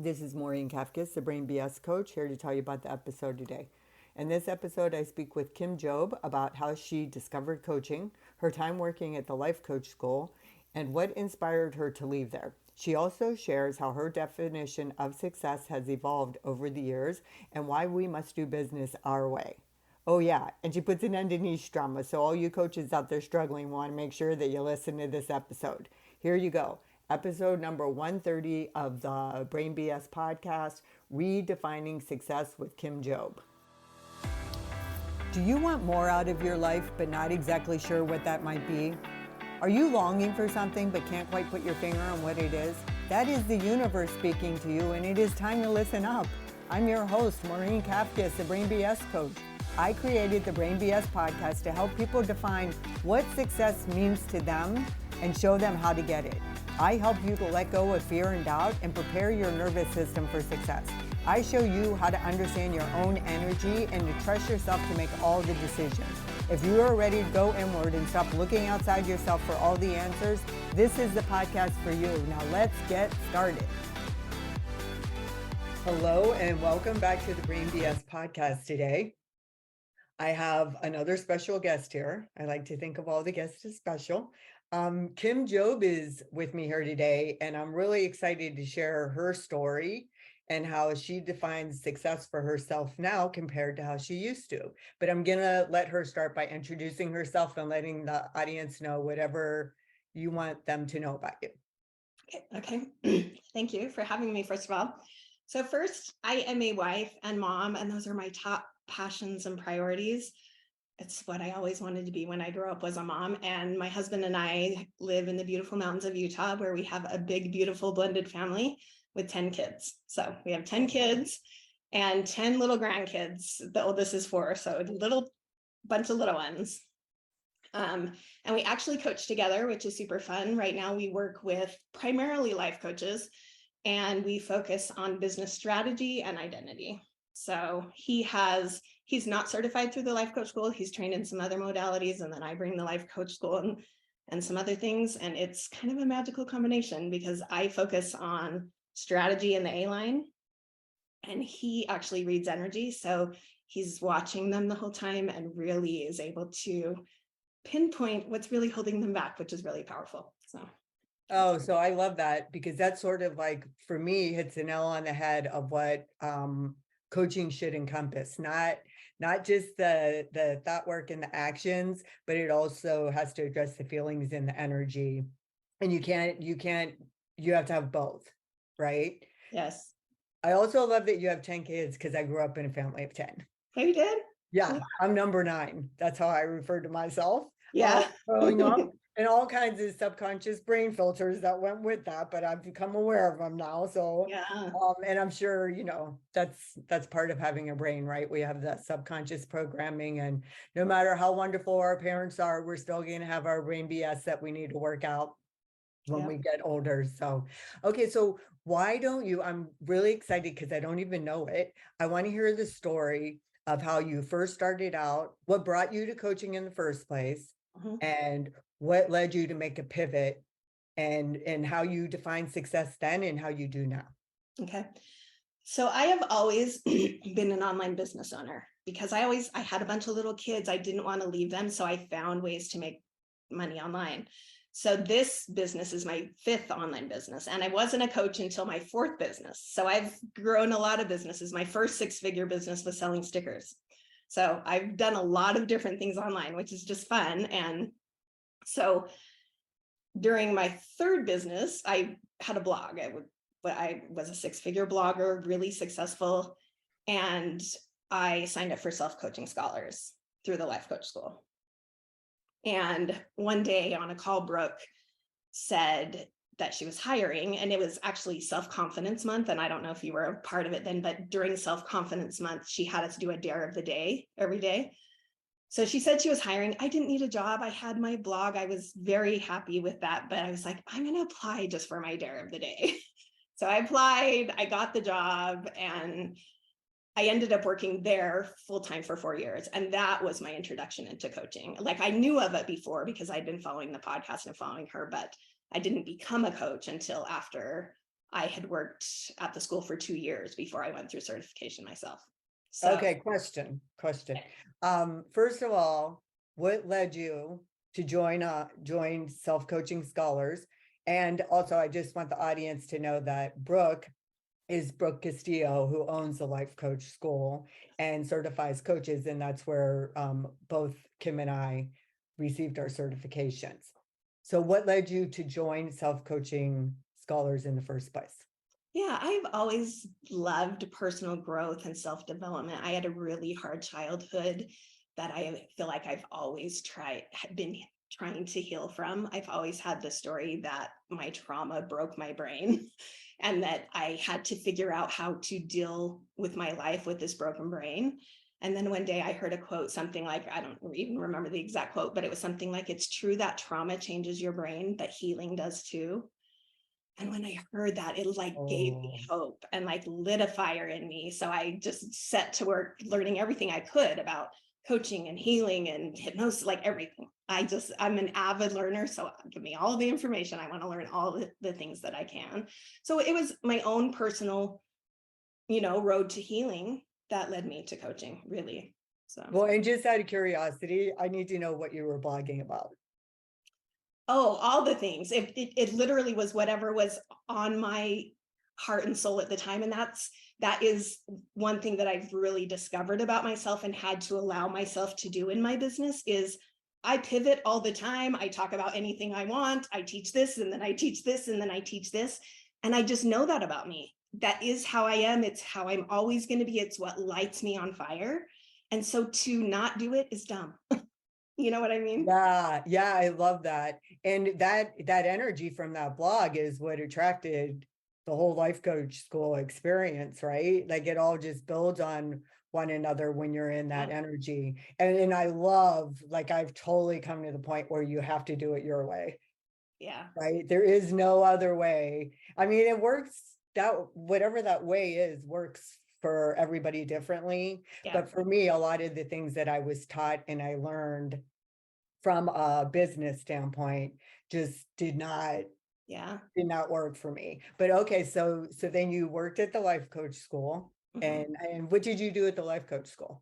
This is Maureen Kafkas, the Brain BS coach, here to tell you about the episode today. In this episode, I speak with Kim Job about how she discovered coaching, her time working at the Life Coach School, and what inspired her to leave there. She also shares how her definition of success has evolved over the years and why we must do business our way. Oh, yeah, and she puts an end to niche drama, so all you coaches out there struggling want to make sure that you listen to this episode. Here you go. Episode number 130 of the Brain BS podcast, Redefining Success with Kim Job. Do you want more out of your life but not exactly sure what that might be? Are you longing for something but can't quite put your finger on what it is? That is the universe speaking to you, and it is time to listen up. I'm your host, Maureen Kafkas, the Brain BS coach. I created the Brain BS podcast to help people define what success means to them and show them how to get it. I help you to let go of fear and doubt and prepare your nervous system for success. I show you how to understand your own energy and to trust yourself to make all the decisions. If you are ready to go inward and stop looking outside yourself for all the answers, this is the podcast for you. Now let's get started. Hello and welcome back to the Brain BS podcast today. I have another special guest here. I like to think of all the guests as special. Kim Job is with me here today, and I'm really excited to share her story and how she defines success for herself now compared to how she used to. But I'm going to let her start by introducing herself and letting the audience know whatever you want them to know about you. Okay. Thank you for having me, first of all. So first, I am a wife and mom, and those are my top passions and priorities. It's what I always wanted to be when I grew up, was a mom. And my husband and I live in the beautiful mountains of Utah, where we have a big, beautiful blended family with 10 kids. So we have 10 kids and 10 little grandkids. The oldest is 4, so a little bunch of little ones. And we actually coach together, which is super fun. Right now, we work with primarily life coaches, and we focus on business strategy and identity. So he's not certified through the Life Coach School. He's trained in some other modalities, and then I bring the Life Coach School and some other things. And it's kind of a magical combination because I focus on strategy in the A line, and he actually reads energy. So he's watching them the whole time and really is able to pinpoint what's really holding them back, which is really powerful. So I love that, because that's sort of like, for me, hits the nail on the head of what coaching should encompass, not just the thought work and the actions, but it also has to address the feelings and the energy. And you have to have both, right? Yes. I also love that you have 10 kids, because I grew up in a family of 10. Oh, you did? Yeah, I'm number 9. That's how I refer to myself. Yeah. Growing up. And all kinds of subconscious brain filters that went with that, but I've become aware of them now. So, yeah. And I'm sure, that's part of having a brain, right? We have that subconscious programming, and no matter how wonderful our parents are, we're still going to have our brain BS that we need to work out when we get older. So, okay. So why don't you, I'm really excited because I don't even know it. I want to hear the story of how you first started out, what brought you to coaching in the first place, and what led you to make a pivot, and how you define success then and how you do now. Okay. So I have always been an online business owner because I had a bunch of little kids. I didn't want to leave them. So I found ways to make money online. So this business is my 5th online business, and I wasn't a coach until my 4th business. So I've grown a lot of businesses. My first 6-figure business was selling stickers. So I've done a lot of different things online, which is just fun. And so during my 3rd business, I had a blog. I was a 6-figure blogger, really successful. And I signed up for self-coaching scholars through the Life Coach School. And one day on a call, Brooke said that she was hiring, and it was actually self-confidence month. And I don't know if you were a part of it then, but during self-confidence month, she had us do a dare of the day every day. So she said she was hiring. I didn't need a job. I had my blog. I was very happy with that, but I was like, I'm going to apply just for my dare of the day. So I applied, I got the job, and I ended up working there full-time for 4 years. And that was my introduction into coaching. Like, I knew of it before because I'd been following the podcast and following her, but I didn't become a coach until after I had worked at the school for 2 years before I went through certification myself. So Okay, question. First of all, what led you to join Self-Coaching Scholars? And also, I just want the audience to know that Brooke is Brooke Castillo, who owns the Life Coach School and certifies coaches, and that's where both Kim and I received our certifications. So what led you to join Self-Coaching Scholars in the first place? yeah, I've always loved personal growth and self-development. I had a really hard childhood that I feel like I've always been trying to heal from. I've always had the story that my trauma broke my brain and that I had to figure out how to deal with my life with this broken brain. And then one day I heard a quote, something like, I don't even remember the exact quote, but it was something like, it's true that trauma changes your brain, but healing does too. And when I heard that, it like gave me Oh, hope and like lit a fire in me. So I just set to work learning everything I could about coaching and healing and hypnosis, like everything. I'm an avid learner. So give me all the information. I want to learn all the things that I can. So it was my own personal, road to healing that led me to coaching, really. So. well, and just out of curiosity, I need to know what you were blogging about. Oh, all the things. It literally was whatever was on my heart and soul at the time. And that is one thing that I've really discovered about myself and had to allow myself to do in my business is I pivot all the time. I talk about anything I want. I teach this and then I teach this and then I teach this. And I just know that about me. That is how I am. It's how I'm always going to be. It's what lights me on fire. And so to not do it is dumb. You know what I mean? Yeah, I love that. And that energy from that blog is what attracted the whole life coach school experience, right? Like it all just builds on one another when you're in that Yeah. energy. And I love, like I've totally come to the point where you have to do it your way, Yeah. right? There is no other way. I mean, it works that whatever that way is works for everybody differently. Yeah. But for me, a lot of the things that I was taught and I learned from a business standpoint just Yeah. did not work for me. But okay, so then you worked at the life coach school, Mhm. and what did you do at the life coach school?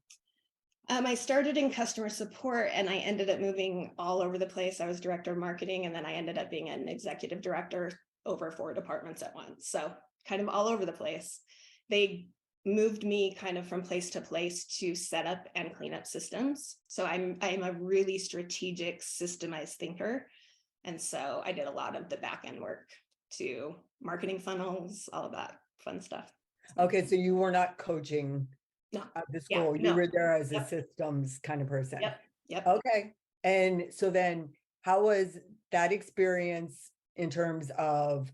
I started in customer support and I ended up moving all over the place. I was director of marketing and then I ended up being an executive director over 4 departments at once. So kind of all over the place. They moved me kind of from place to place to set up and clean up systems. So I'm a really strategic, systemized thinker. And so I did a lot of the back end work to marketing funnels, all of that fun stuff. So, Okay, so you were not coaching no, at the yeah, school. You no, were there as a yep, systems kind of person. yep, yep. Okay. And so then how was that experience in terms of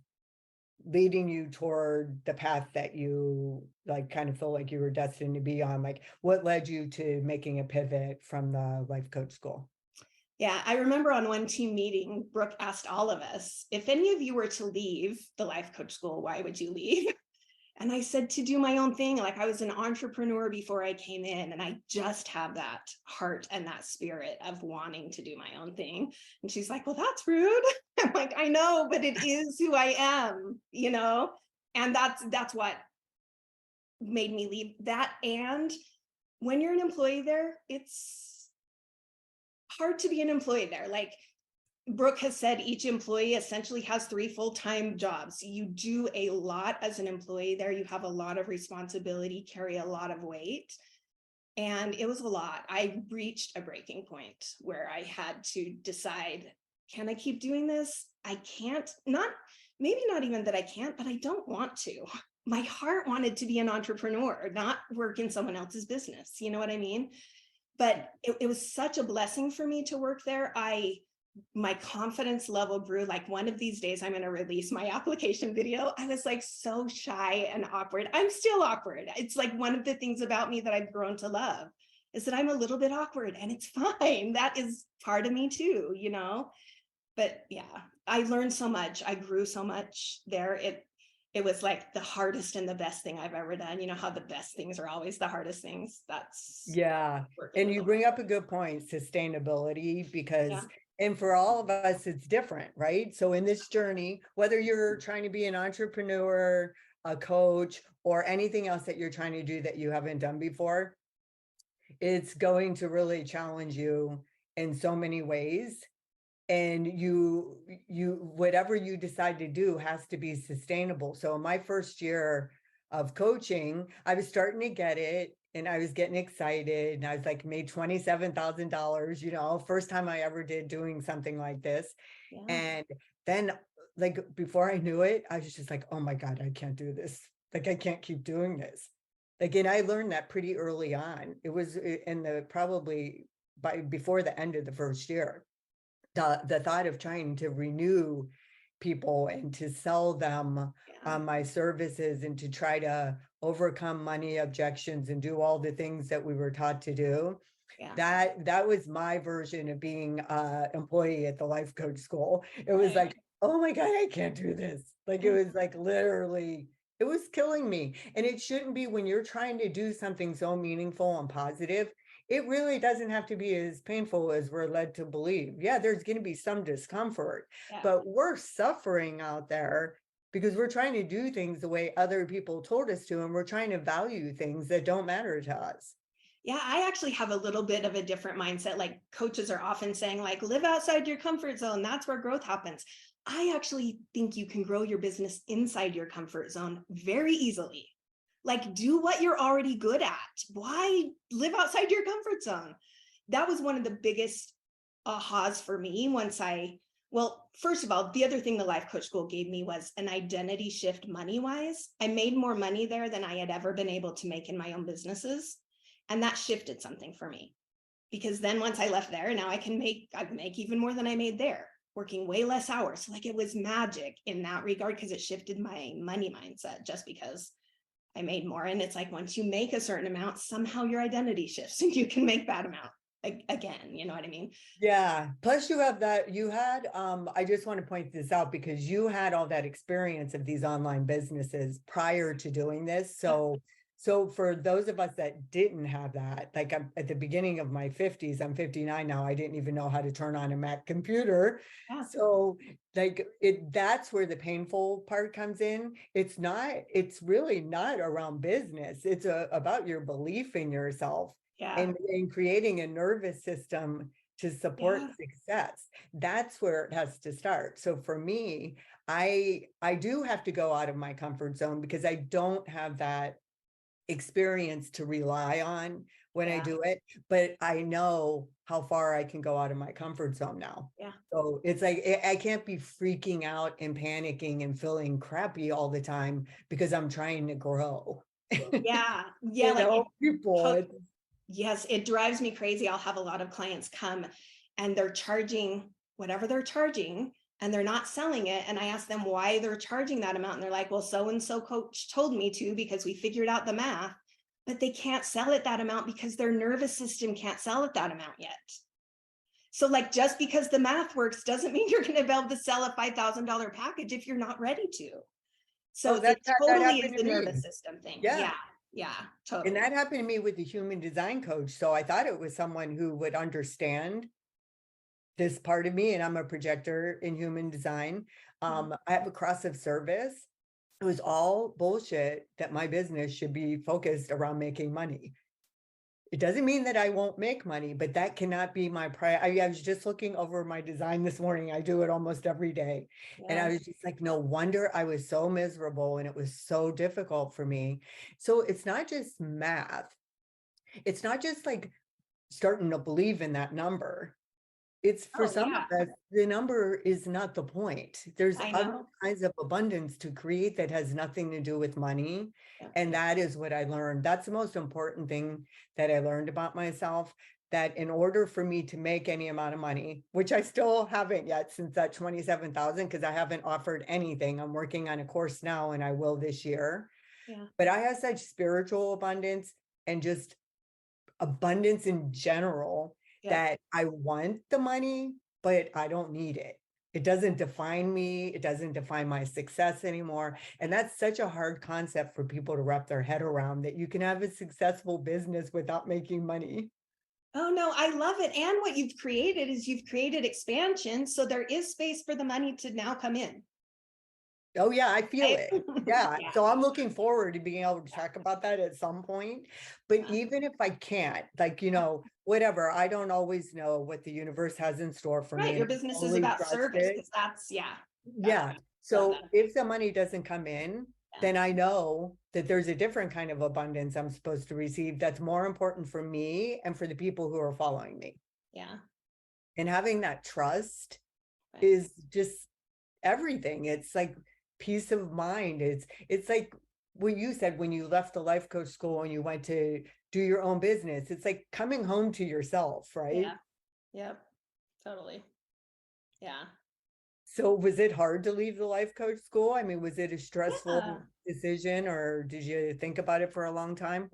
leading you toward the path that you like kind of feel like you were destined to be on? Like what led you to making a pivot from the life coach school? Yeah, I remember on one team meeting, Brooke asked all of us, if any of you were to leave the life coach school, why would you leave? And I said, to do my own thing. Like I was an entrepreneur before I came in, and I just have that heart and that spirit of wanting to do my own thing. And she's like, well, that's rude. I'm like, I know, but it is who I am. And that's what made me leave that. And when you're an employee there, it's hard to be an employee there. Like Brooke has said, each employee essentially has 3 full-time jobs. You do a lot as an employee there. You have a lot of responsibility, carry a lot of weight. And it was a lot. I reached a breaking point where I had to decide, can I keep doing this? I can't, maybe not even that I can't, but I don't want to. My heart wanted to be an entrepreneur, not work in someone else's business. You know what I mean? But it was such a blessing for me to work there. My confidence level grew. Like one of these days I'm going to release my application video. I was like so shy and awkward. I'm still awkward. It's like one of the things about me that I've grown to love is that I'm a little bit awkward and it's fine. That is part of me too. But yeah, I learned so much. I grew so much there. It was like the hardest and the best thing I've ever done. You know how the best things are always the hardest things. That's Yeah. working And with you them. bring up a good point, sustainability, Yeah. because And for all of us, it's different, right? So in this journey, whether you're trying to be an entrepreneur, a coach, or anything else that you're trying to do that you haven't done before, it's going to really challenge you in so many ways. And you whatever you decide to do has to be sustainable. So in my first year of coaching, I was starting to get it and I was getting excited and I was like made $27,000, first time I ever did doing something like this. Yeah. And then like before I knew it, I was just like, oh my God, I can't do this. Like I can't keep doing this. Like, and I learned that pretty early on. It was in the probably by before the end of the first year. The thought of trying to renew people and to sell them Yeah. my services and to try to overcome money objections and do all the things that we were taught to do, Yeah. that was my version of being a employee at the life coach school. It was Right. like, oh my God, I can't do this. Like it Yeah. was like literally, it was killing me. And it shouldn't be. When you're trying to do something so meaningful and positive, it really doesn't have to be as painful as we're led to believe. Yeah, there's going to be some discomfort, Yeah. but we're suffering out there because we're trying to do things the way other people told us to, and we're trying to value things that don't matter to us. Yeah, I actually have a little bit of a different mindset. Like coaches are often saying, like, live outside your comfort zone. That's where growth happens. I actually think you can grow your business inside your comfort zone very easily. Like, do what you're already good at. Why live outside your comfort zone? That was one of the biggest ahas for me once well, first of all, the other thing the life coach school gave me was an identity shift money wise. I made more money there than I had ever been able to make in my own businesses. And that shifted something for me because then once I left there, now I make even more than I made there, working way less hours. Like it was magic in that regard because it shifted my money mindset just because I made more. And it's like once you make a certain amount, somehow your identity shifts and you can make that amount again. You know what I mean? Yeah. Plus you have that, you had, I just want to point this out because you had all that experience of these online businesses prior to doing this. Yep. So for those of us that didn't have that, like I'm at the beginning of my 50s, I'm 59 now, I didn't even know how to turn on a Mac computer. Yeah. So like that's where the painful part comes in. It's really not around business. It's about your belief in yourself Yeah. and creating a nervous system to support Yeah. success. That's where it has to start. So for me, I do have to go out of my comfort zone because I don't have that experience to rely on when I Yeah. do it, but I know how far I can go out of my comfort zone now. Yeah. So it's like I can't be freaking out and panicking and feeling crappy all the time because I'm trying to grow. Yeah. Yeah. Like People. it, yes, it drives me crazy. I'll have a lot of clients come and they're charging whatever they're charging and they're not selling it. And I ask them why they're charging that amount. And they're like, well, so and so coach told me to because we figured out the math, but they can't sell it that amount because their nervous system can't sell it that amount yet. So, like, just because the math works doesn't mean you're going to be able to sell a $5,000 package if you're not ready to. Oh, So, it that totally is happened to the nervous me. system thing. Yeah. Yeah. Yeah. And Totally. that happened to me with the human design coach. So I thought it was someone who would understand this part of me, and I'm a projector in human design. Mhm. I have a cross of service. It was all bullshit that my business should be focused around making money. It doesn't mean that I won't make money, but that cannot be my priority. I was just looking over my design this morning. I do it almost every day. And I Yeah. was just like, no wonder I was so miserable and it was so difficult for me. So it's not just math. It's not just like starting to believe in that number. It's for Oh, some yeah. of us, the number is not the point. There's I other know. kinds of abundance to create that has nothing to do with money. Yeah. And that is what I learned. That's the most important thing that I learned about myself. That in order for me to make any amount of money, which I still haven't yet since that 27,000, because I haven't offered anything. I'm working on a course now and I will this year. Yeah. But I have such spiritual abundance and just abundance in general Yep. that I want the money, but I don't need it. It doesn't define me. It doesn't define my success anymore. And that's such a hard concept for people to wrap their head around, that you can have a successful business without making money. Oh no, I love it. And what you've created is you've created expansion. So there is space for the money to now come in. Oh yeah, I feel Right? it. Yeah. Yeah. So I'm looking forward to being able to talk about that at some point. But Yeah. even if I can't, like, whatever, I don't always know what the universe has in store for me, Right. and Your I business is totally about trust service it. because that's, yeah. Got Yeah. that. Love So that. if the money doesn't come in, Yeah. then I know that there's a different kind of abundance I'm supposed to receive that's more important for me and for the people who are following me. Yeah. And having that trust Right. is just everything. It's like peace of mind. It's like what you said when you left the life coach school and you went to do your own business. It's like coming home to yourself, right? Yeah. Yep. Totally. Yeah. So was it hard to leave the life coach school? I mean, was it a Yeah. stressful decision or did you think about it for a long time?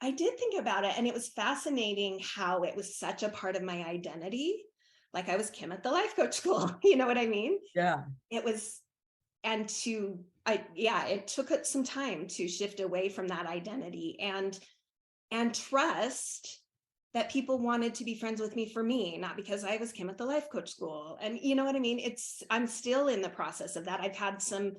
I did think about it, and it was fascinating how it was such a part of my identity. Like I was Kim at the life coach school. You know what I mean? Yeah. It was, and yeah, it took it some time to shift away from that identity and trust that people wanted to be friends with me for me, not because I was Kim at the life coach school. And you know what I mean? I'm still in the process of that. I've had some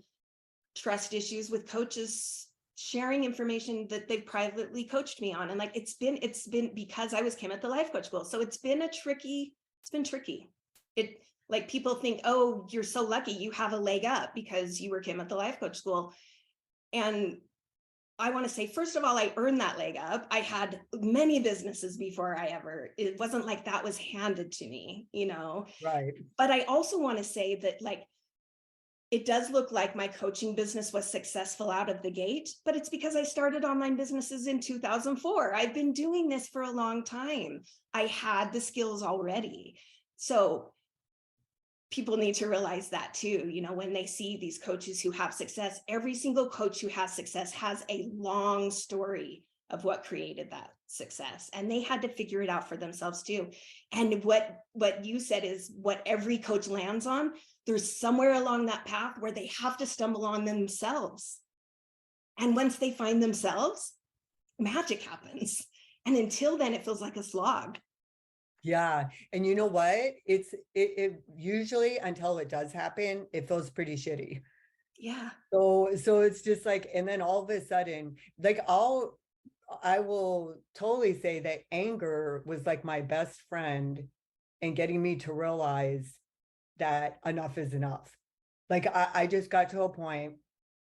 trust issues with coaches sharing information that they've privately coached me on. And like it's been because I was Kim at the life coach school. So it's been tricky. It like people think, oh, you're so lucky you have a leg up because you were Kim at the life coach school. And I want to say, first of all, I earned that leg up. I had many businesses before it wasn't like that was handed to me, you know. Right. But I also want to say that, like, it does look like my coaching business was successful out of the gate, but it's because I started online businesses in 2004. I've been doing this for a long time. I had the skills already. So people need to realize that too. You know, when they see these coaches who have success, every single coach who has success has a long story of what created that success, and they had to figure it out for themselves too. And what you said is what every coach lands on. There's somewhere along that path where they have to stumble on themselves, and once they find themselves, magic happens. And until then it feels like a slog. Yeah. And you know what? It usually until it does happen, it feels pretty shitty. Yeah. So it's just like, and then all of a sudden, like I will totally say that anger was like my best friend in getting me to realize that enough is enough. Like I just got to a point,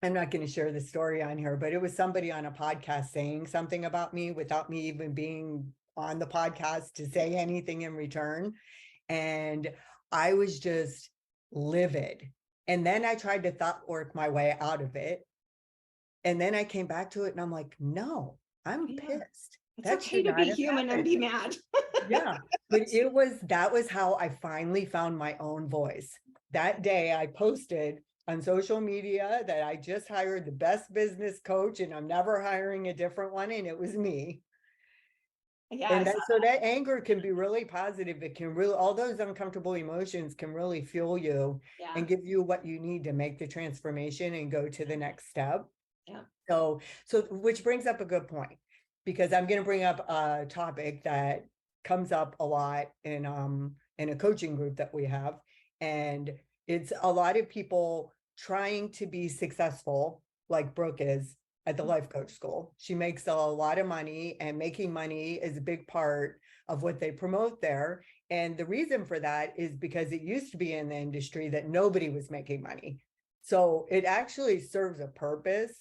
I'm not going to share the story on here, but it was somebody on a podcast saying something about me without me even being on the podcast to say anything in return. And I was just livid. And then I tried to thought work my way out of it. And then I came back to it and I'm like, no, I'm Yeah. pissed. It's That okay should to not be have human and happened. be mad. Yeah. But that was how I finally found my own voice. That day I posted on social media that I just hired the best business coach and I'm never hiring a different one. And it was me. Yeah, I And saw. so that anger can be really positive. It can really, all those uncomfortable emotions can really fuel you Yeah. and give you what you need to make the transformation and go to the next step. Yeah. So which brings up a good point, because I'm going to bring up a topic that comes up a lot in a coaching group that we have, and it's a lot of people trying to be successful, like Brooke is at the life coach school. She makes a lot of money, and making money is a big part of what they promote there. And the reason for that is because it used to be in the industry that nobody was making money. So it actually serves a purpose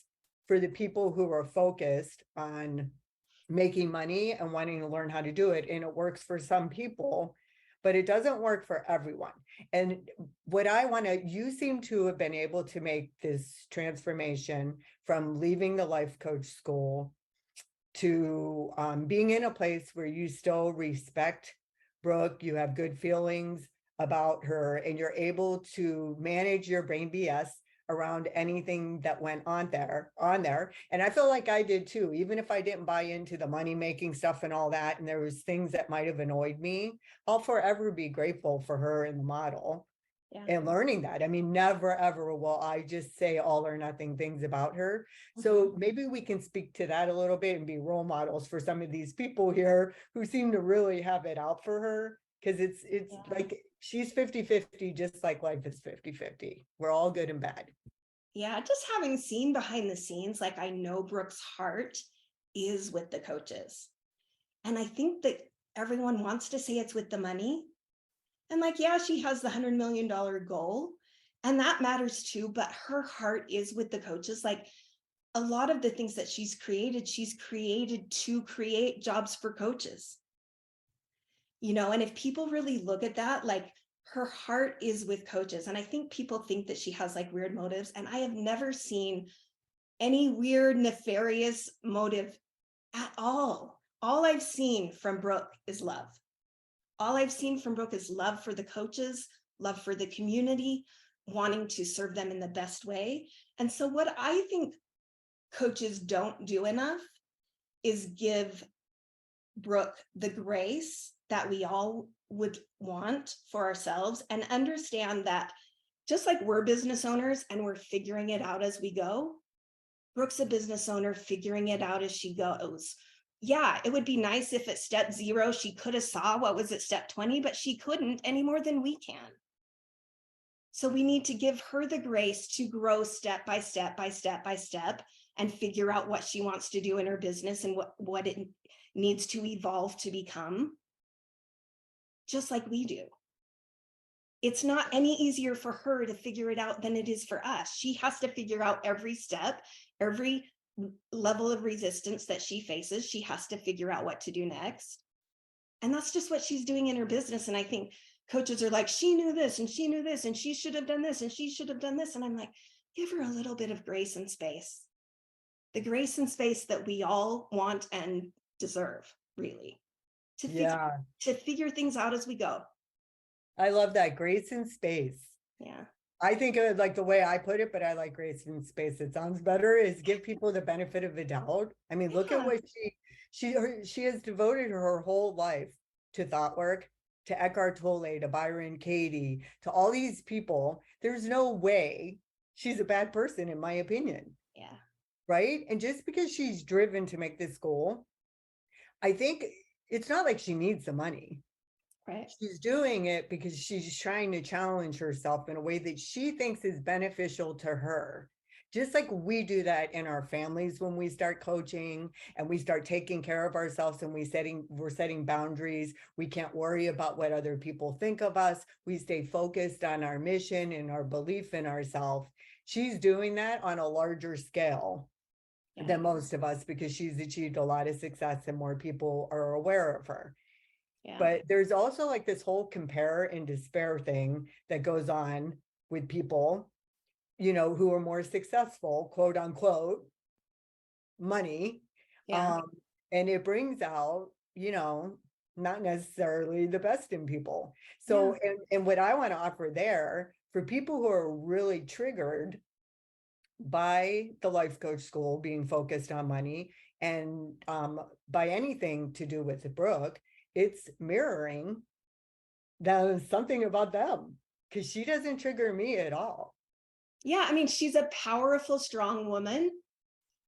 for the people who are focused on making money and wanting to learn how to do it. And it works for some people, but it doesn't work for everyone. And what I want to, you seem to have been able to make this transformation from leaving the life coach school to being in a place where you still respect Brooke, you have good feelings about her, and you're able to manage your brain BS around anything that went on there. And I feel like I did too, even if I didn't buy into the money making stuff and all that, and there was things that might have annoyed me, I'll forever be grateful for her and the model. Yeah. and learning that. I mean, never ever will I just say all or nothing things about her. Mhm. So maybe we can speak to that a little bit and be role models for some of these people here who seem to really have it out for her. Because it's Yeah. like she's 50-50, just like life is 50-50. We're all good and bad. Yeah. Just having seen behind the scenes, like I know Brooke's heart is with the coaches. And I think that everyone wants to say it's with the money. And like, yeah, she has the $100 million goal, and that matters too, but her heart is with the coaches. Like a lot of the things that she's created to create jobs for coaches. And if people really look at that, like her heart is with coaches. And I think people think that she has like weird motives. And I have never seen any weird, nefarious motive at all. All I've seen from Brooke is love. All I've seen from Brooke is love for the coaches, love for the community, wanting to serve them in the best way. And so, what I think coaches don't do enough is give Brooke the grace that we all would want for ourselves, and understand that just like we're business owners and we're figuring it out as we go, Brooke's a business owner figuring it out as she goes. Yeah, it would be nice if at step 0 she could have saw what was at step 20, but she couldn't any more than we can. So we need to give her the grace to grow step by step by step by step and figure out what she wants to do in her business and what it needs to evolve to become, just like we do. It's not any easier for her to figure it out than it is for us. She has to figure out every step, every level of resistance that she faces. She has to figure out what to do next. And that's just what she's doing in her business. And I think coaches are like, she knew this and she knew this and she should have done this and she should have done this. And I'm like, give her a little bit of grace and space. The grace and space that we all want and deserve, really, to figure Yeah, to figure things out as we go. I love that, grace and space. Yeah. I think of it like the way I put it, but I like grace and space. It sounds better, is give people the benefit of the doubt. I mean, look at Yeah. what she has devoted her whole life to thought work, to Eckhart Tolle, to Byron Katie, to all these people. There's no way she's a bad person, in my opinion, Yeah. right? And just because she's driven to make this goal, I think it's not like she needs the money. Right. She's doing it because she's trying to challenge herself in a way that she thinks is beneficial to her. Just like we do that in our families when we start coaching and we start taking care of ourselves and we're setting boundaries. We can't worry about what other people think of us. We stay focused on our mission and our belief in ourselves. She's doing that on a larger scale Yeah. than most of us because she's achieved a lot of success and more people are aware of her. Yeah. But there's also like this whole compare and despair thing that goes on with people, who are more successful, quote unquote, money. Yeah. Um, and it brings out, not necessarily the best in people. Yeah. So, and what I want to offer there for people who are really triggered by the life coach school being focused on money and by anything to do with Brooke, it's mirroring something about them because she doesn't trigger me at all. Yeah. I mean, she's a powerful, strong woman.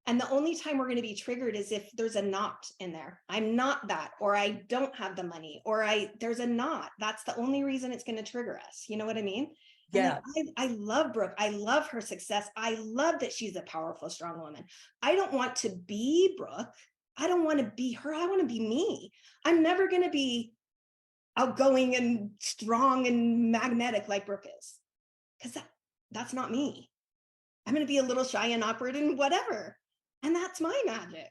And the only time we're going to be triggered is if there's a not in there. I'm not that, or I don't have the money, or there's a not. That's the only reason it's going to trigger us. You know what I mean? And Yeah. I love Brooke. I love her success. I love that she's a powerful, strong woman. I don't want to be Brooke. I don't want to be her. I want to be me. I'm never going to be outgoing and strong and magnetic like Brooke is, because that's not me. I'm going to be a little shy and awkward and whatever. And that's my magic.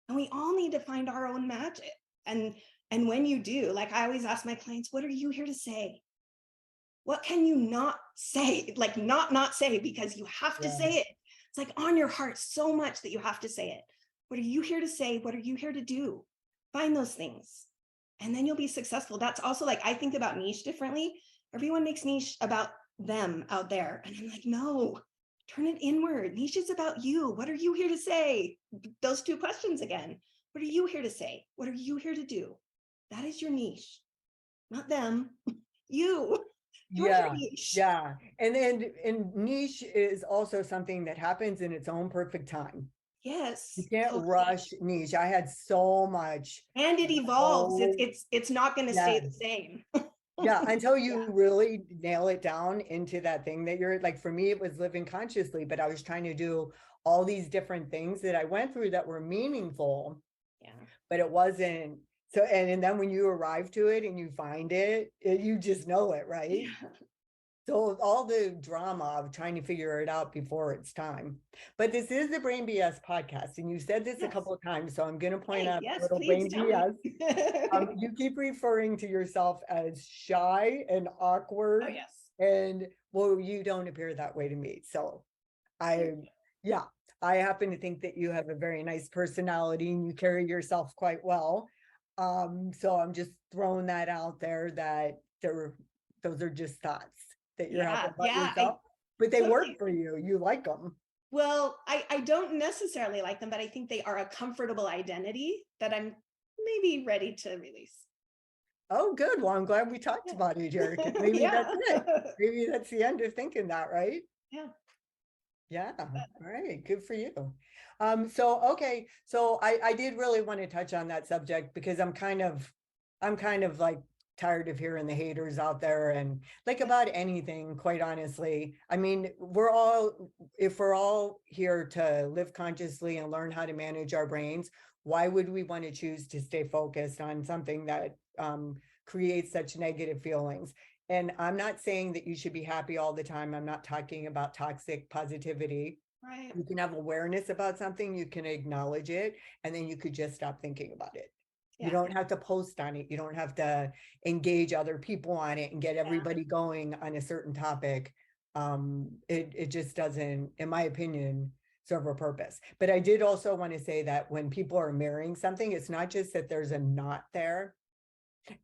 And we all need to find our own magic. And when you do, like I always ask my clients, what are you here to say? What can you not say? Like not say, because you have to Yeah. say it. It's like on your heart so much that you have to say it. What are you here to say? What are you here to do? Find those things. And then you'll be successful. That's also like, I think about niche differently. Everyone makes niche about them out there. And I'm like, no, turn it inward. Niche is about you. What are you here to say? Those two questions again. What are you here to say? What are you here to do? That is your niche, not them, you. You want your Yeah, niche. yeah. And niche is also something that happens in its own perfect time. You Yes, can't totally. rush niche. I had so much. And it evolves. Oh, It's not going to stay the yes. same. Yeah, until Yeah. you really nail it down into that thing that you're like, for me, it was living consciously, but I was trying to do all these different things that I went through that were meaningful, Yeah. but it wasn't. So, and then when you arrive to it and you find it, you just know it, right? Yeah. So all the drama of trying to figure it out before it's time. But this is the Brain BS podcast, and you said this a Yes. couple of times, so I'm going to point Hey, out a yes, little please Brain tell me. BS. You keep referring to yourself as shy and Oh, awkward, yes. and well, you don't appear that way to me. So Thank I, yeah, I happen to think that you have a very nice personality and you carry yourself quite well. So I'm just throwing that out there that those are just thoughts that you're Yeah, having about yeah, I yourself, but they totally work for agree. you. You like them. Well, I don't necessarily like them, but I think they are a comfortable identity that I'm maybe ready to release. Oh, good. Well, I'm glad we talked Yeah. about it here because maybe that's Yeah. it. Maybe that's the end of thinking that, right? Yeah. Yeah. All right. Good for you. So okay. So I did really want to touch on that subject because I'm kind of like tired of hearing the haters out there and like Yeah. about anything, quite honestly. I mean, if we're all here to live consciously and learn how to manage our brains, why would we want to choose to stay focused on something that creates such negative feelings? And I'm not saying that you should be happy all the time. I'm not talking about toxic positivity. Right. You can have awareness about something, you can acknowledge it, and then you could just stop thinking about it. You Yeah. don't have to post on it. You don't have to engage other people on it and get Yeah. everybody going on a certain topic. It just doesn't, in my opinion, serve a purpose. But I did also want to say that when people are mirroring something, it's not just that there's a knot there,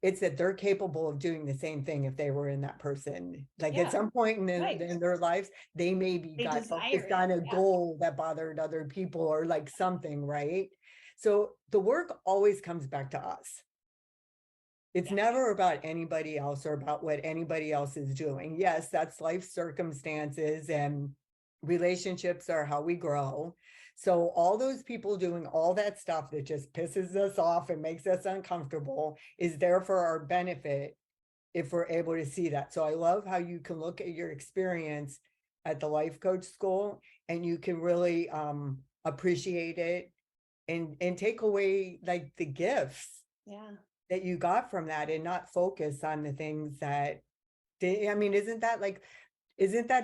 it's that they're capable of doing the same thing if they were in that person. Like at Yeah. some point Right. in their lives, they maybe They got desire focused it. on a Yeah. goal that bothered other people or like something, right? So the work always comes back to us. It's Yes. never about anybody else or about what anybody else is doing. Yes, that's life circumstances and relationships are how we grow. So all those people doing all that stuff that just pisses us off and makes us uncomfortable is there for our benefit if we're able to see that. So I love how you can look at your experience at the life coach school and you can really appreciate it and take away like the gifts Yeah. that you got from that and not focus on the things that I mean, isn't that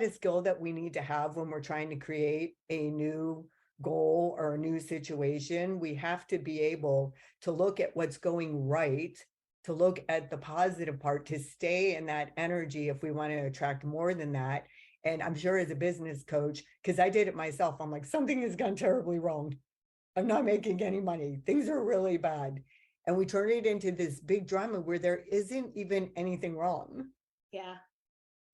a skill that we need to have when we're trying to create a new goal or a new situation? We have to be able to look at what's going right, to look at the positive part, to stay in that energy if we want to attract more than that. And I'm sure as a business coach, because I did it myself, I'm like, something has gone terribly wrong. I'm not making any money. Things are really bad. And we turn it into this big drama where there isn't even anything wrong. Yeah.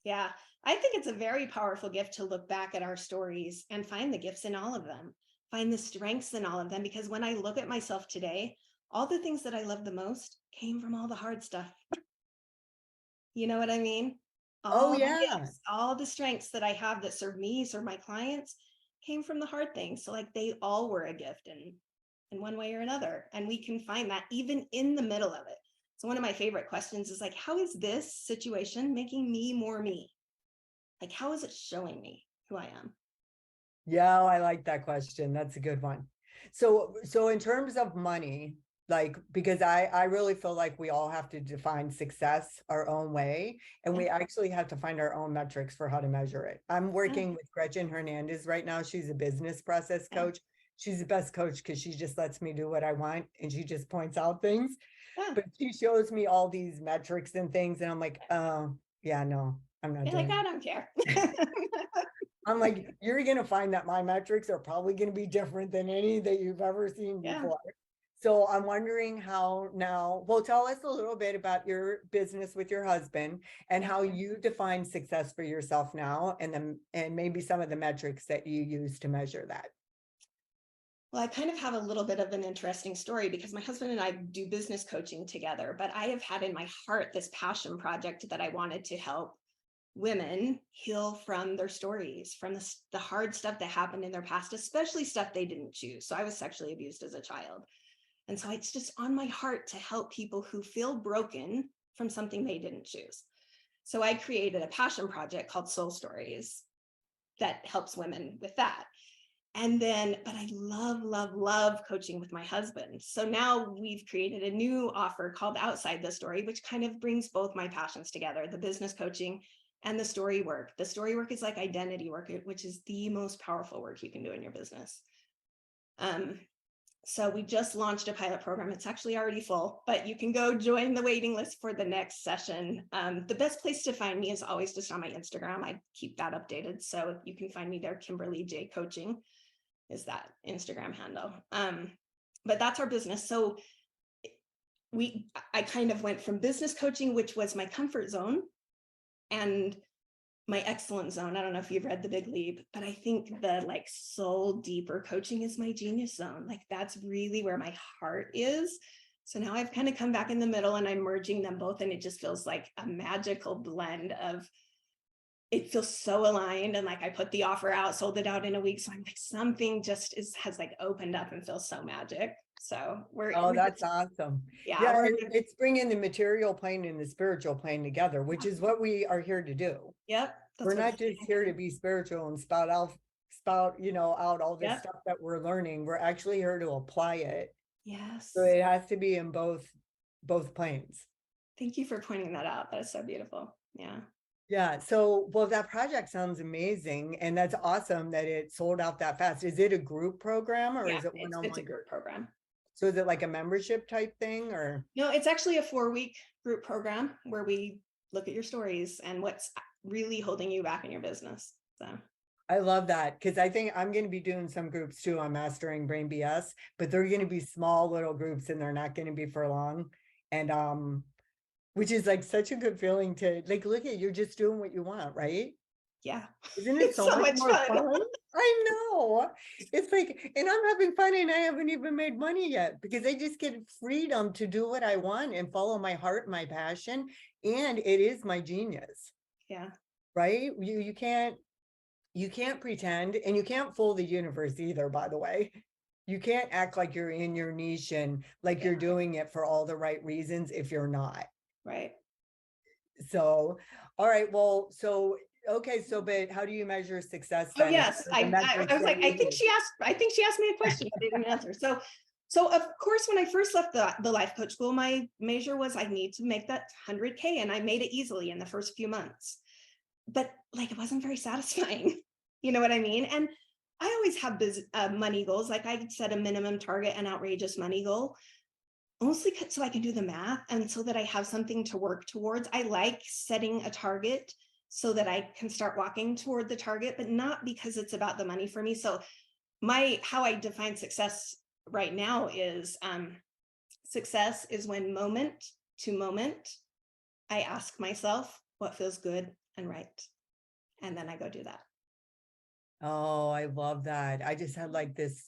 Yeah. I think it's a very powerful gift to look back at our stories and find the gifts in all of them, find the strengths in all of them. Because when I look at myself today, all the things that I love the most came from all the hard stuff. You know what I mean? Oh, All the yeah. gifts, all the strengths that I have that serve me, serve my clients came from the hard things. So like they all were a gift in one way or another. And we can find that even in the middle of it. So one of my favorite questions is like, how is this situation making me more me? Like, how is it showing me who I am? Yeah, I like that question. That's a good one. So in terms of money, like because I really feel like we all have to define success our own way, and Yeah. we actually have to find our own metrics for how to measure it. I'm Yeah. working with Gretchen Hernandez right now. She's a business process Yeah. coach. She's the best coach because she just lets me do what I want and she just points out things. Yeah. But she shows me all these metrics and things, and I'm like, oh, yeah, no, I'm not You're like, doing I don't care. it. I'm like, you're going to find that my metrics are probably going to be different than any that you've ever seen Yeah. before. So I'm wondering how now, well, tell us a little bit about your business with your husband and Yeah. how you define success for yourself now, and maybe some of the metrics that you use to measure that. Well, I kind of have a little bit of an interesting story because my husband and I do business coaching together, but I have had in my heart this passion project that I wanted to help women heal from their stories, from the hard stuff that happened in their past, especially stuff they didn't choose. So I was sexually abused as a child. And so it's just on my heart to help people who feel broken from something they didn't choose. So I created a passion project called Soul Stories that helps women with that. And then, but I love coaching with my husband. So now we've created a new offer called Outside the Story, which kind of brings both my passions together, the business coaching and the story work. The story work is like identity work, which is the most powerful work you can do in your business. So we just launched a pilot program. It's actually already full, but you can go join the waiting list for the next session. The best place to find me is always just on my Instagram. I keep that updated. So you can find me there. Kimberly J Coaching is that Instagram handle. But that's our business. So I kind of went from business coaching, which was my comfort zone, and my excellent zone. I don't know if you've read The Big Leap, but I think the like soul deeper coaching is my genius zone. Like that's really where my heart is. So now I've kind of come back in the middle and I'm merging them both. And it just feels like a magical blend of, it feels so aligned. And like I put the offer out, sold it out in a week. So I'm like, something just has like opened up and feels so magic. So Oh, that's just, awesome. yeah, Yeah, it's bringing the material plane and the spiritual plane together, which is what we are here to do. yep. We're not just here to be spiritual and spout, out all this Yep. stuff that we're learning. We're actually here to apply it. Yes. So it has to be in both planes. Thank you for pointing that out. That is so beautiful. Yeah. Yeah. So, well, that project sounds amazing. And that's awesome that it sold out that fast. Is it a group program or Yeah, is it it's one-on-one? a group program. So is it like a membership type thing or? No, it's actually a 4-week group program where we look at your stories and what's really holding you back in your business. So I love that because I think I'm going to be doing some groups too on Mastering Brain BS, but they're going to be small little groups and they're not going to be for long. And which is like such a good feeling to like look at you're just doing what you want, right? yeah, Isn't it it's so so much much more fun. fun? I know. It's like, and I'm having fun and I haven't even made money yet because I just get freedom to do what I want and follow my heart, my passion, and it is my genius, Yeah. right? You can't pretend and you can't fool the universe either, by the way. You can't act like you're in your niche and like you're doing it for all the right reasons if you're not. Right. So, all right, well, okay, but how do you measure success Oh then? yes. The metrics I was that like, you use? I think she asked me a question I didn't answer. So of course, when I first left the life coach school, my measure was I need to make that 100K, and I made it easily in the first few months. But like it wasn't very satisfying. You know what I mean? And I always have money goals. Like I set a minimum target, an outrageous money goal, mostly so I can do the math and so that I have something to work towards. I like setting a target so that I can start walking toward the target, but not because it's about the money for me. So how I define success right now is success is when moment to moment, I ask myself what feels good and right. And then I go do that. Oh, I love that. I just had like this,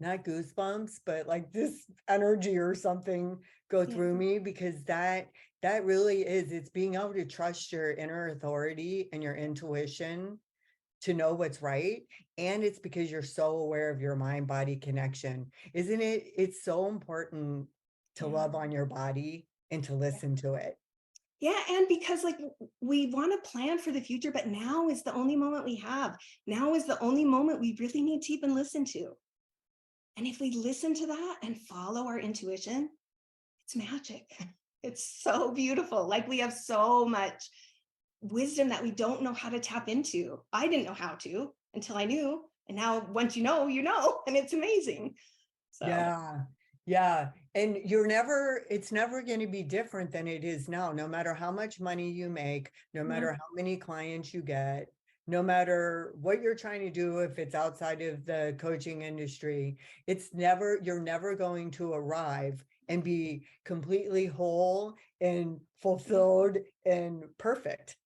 not goosebumps, but like this energy or something go through me because that really is, it's being able to trust your inner authority and your intuition to know what's right. And it's because you're so aware of your mind body connection, isn't it? It's so important to love on your body and to listen to it. Yeah, and because like we want to plan for the future, but now is the only moment we have. Now is the only moment we really need to even listen to. And if we listen to that and follow our intuition, it's magic. It's so beautiful. Like we have so much wisdom that we don't know how to tap into. I didn't know how to until I knew. And now once you know, and it's amazing. So Yeah. And it's never going to be different than it is now, no matter how much money you make, no matter how many clients you get, no matter what you're trying to do, if it's outside of the coaching industry, you're never going to arrive and be completely whole and fulfilled and perfect.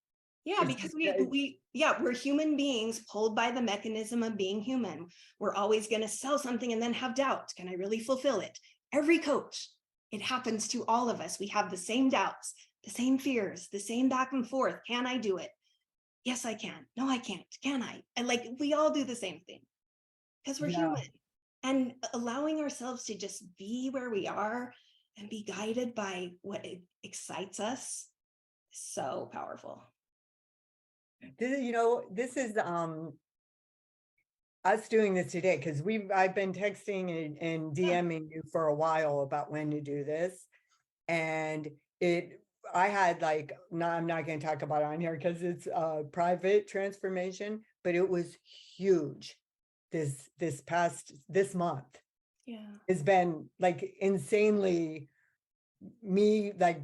yeah, because we're human beings pulled by the mechanism of being human. We're always going to sell something and then have doubts. Can I really fulfill it? Every coach, it happens to all of us. We have the same doubts, the same fears, the same back and forth. Can I do it? Yes, I can. No, I can't. Can I? And like we all do the same thing because we're Yeah. human. And allowing ourselves to just be where we are and be guided by what excites us is so powerful. This is us doing this today because I've been texting and Yeah. DMing you for a while about when to do this. And it I had like, no, I'm not going to talk about it on here because it's a private transformation, but it was huge. This month Yeah. has been like insanely me like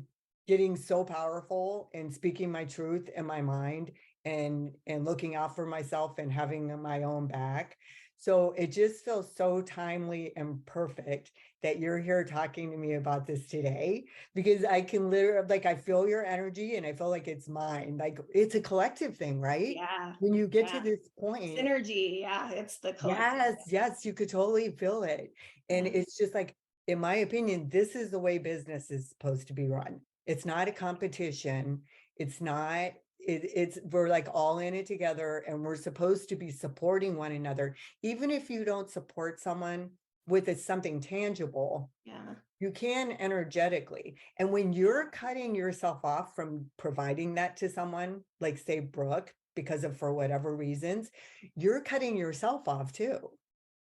getting so powerful and speaking my truth in my mind and looking out for myself and having my own back. So it just feels so timely and perfect that you're here talking to me about this today, because I can literally, like, I feel your energy and I feel like it's mine. Like, it's a collective thing, right? Yeah. When you get to Yeah. this point, Synergy. Yeah. It's the collective. yes, you could totally feel it. And Yeah. it's just like, in my opinion, this is the way business is supposed to be run. It's not a competition. It's not, it's we're like all in it together and we're supposed to be supporting one another. Even if you don't support someone with something tangible, Yeah. you can energetically. And when you're cutting yourself off from providing that to someone, like say Brooke, because of for whatever reasons, you're cutting yourself off too,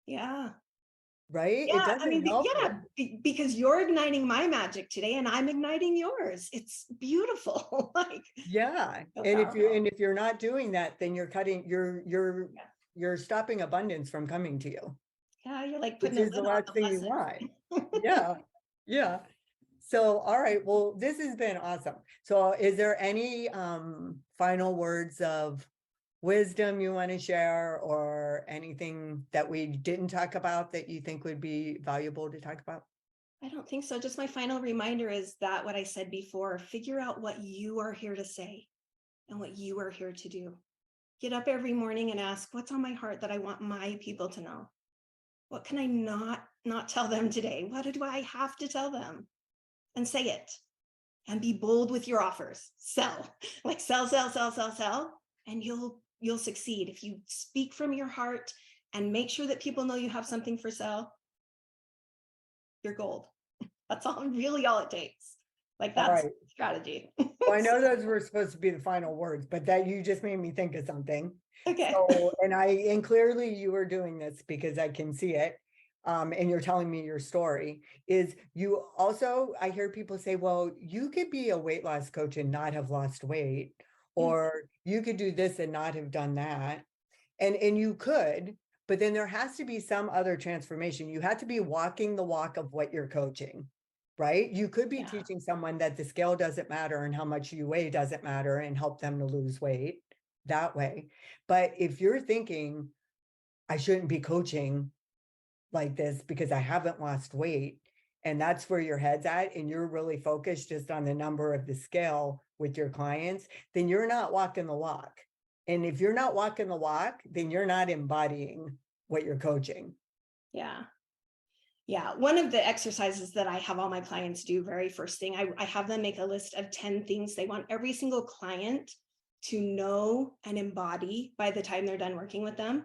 Yeah. right? It Yeah. I doesn't mean, help you. yeah, because you're igniting my magic today and I'm igniting yours. It's beautiful. Like, Yeah. so And powerful. if you're not doing that, then you're cutting, Yeah. you're stopping abundance from coming to you, Yeah. You're like which putting a is the lid on last the thing you want. blessing. Yeah. Yeah. So, all right. Well, this has been awesome. So, is there any final words of wisdom you want to share, or anything that we didn't talk about that you think would be valuable to talk about? I don't think so. Just my final reminder is that what I said before, figure out what you are here to say and what you are here to do. Get up every morning and ask, what's on my heart that I want my people to know? What can I not tell them today? What do I have to tell them? And say it. And be bold with your offers. Sell. Like sell, and you'll succeed. If you speak from your heart and make sure that people know you have something for sale, you're gold. That's all it takes. Like All that's right. strategy. Well, I know those were supposed to be the final words, but that you just made me think of something. Okay. So, and clearly you were doing this because I can see it. And you're telling me your story is you also, I hear people say, well, you could be a weight loss coach and not have lost weight, Yeah. or you could do this and not have done that. And you could, but then there has to be some other transformation. You have to be walking the walk of what you're coaching, right? You could be Yeah. teaching someone that the scale doesn't matter and how much you weigh doesn't matter and help them to lose weight that way. But if you're thinking, I shouldn't be coaching like this because I haven't lost weight, and that's where your head's at, and you're really focused just on the number of the scale with your clients, then you're not walking the walk. And if you're not walking the walk, then you're not embodying what you're coaching. Yeah. Yeah. One of the exercises that I have all my clients do, very first thing, I have them make a list of 10 things they want every single client to know and embody by the time they're done working with them.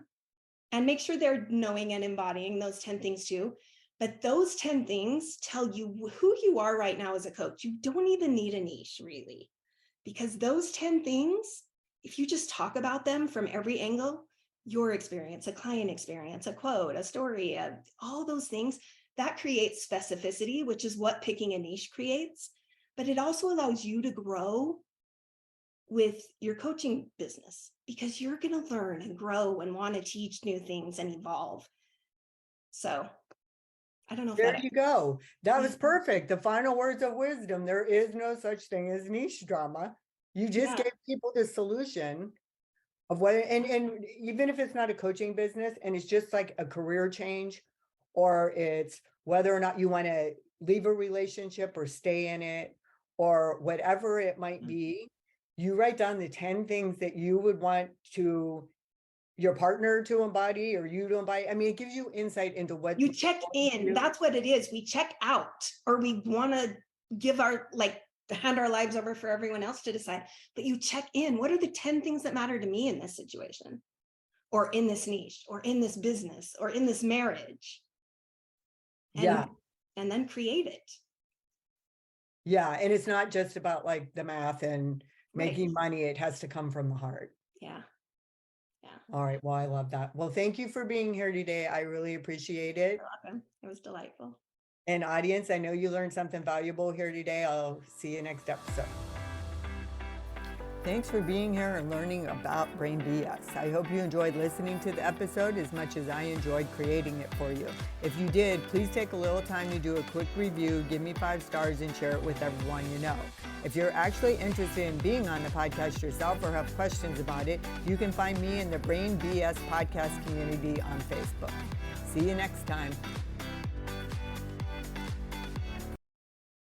And make sure they're knowing and embodying those 10 things too. But those 10 things tell you who you are right now as a coach. You don't even need a niche, really, because those 10 things, if you just talk about them from every angle, your experience, a client experience, a quote, a story, all those things, that creates specificity, which is what picking a niche creates. But it also allows you to grow with your coaching business because you're going to learn and grow and want to teach new things and evolve. So I don't know if There that, you go. That yeah, was perfect. The final words of wisdom. There is no such thing as niche drama. You just yeah, gave people the solution of what, and even if it's not a coaching business and it's just like a career change, or it's whether or not you want to leave a relationship or stay in it, or whatever it might be, you write down the 10 things that you would want to your partner to embody or you to embody. I mean, it gives you insight into what you you're check going to in. do. That's what it is. We check out, or we want to give our, like, hand our lives over for everyone else to decide, but you check in. What are the 10 things that matter to me in this situation, or in this niche, or in this business, or in this marriage? And then create it. Yeah. And it's not just about like the math and Right. making money. It has to come from the heart. Yeah. All right. Well, I love that. Well, thank you for being here today. I really appreciate it. You're welcome. It was delightful. And audience, I know you learned something valuable here today. I'll see you next episode. Thanks for being here and learning about Brain BS. I hope you enjoyed listening to the episode as much as I enjoyed creating it for you. If you did, please take a little time to do a quick review, give me 5 stars, and share it with everyone you know. If you're actually interested in being on the podcast yourself or have questions about it, you can find me in the Brain BS podcast community on Facebook. See you next time.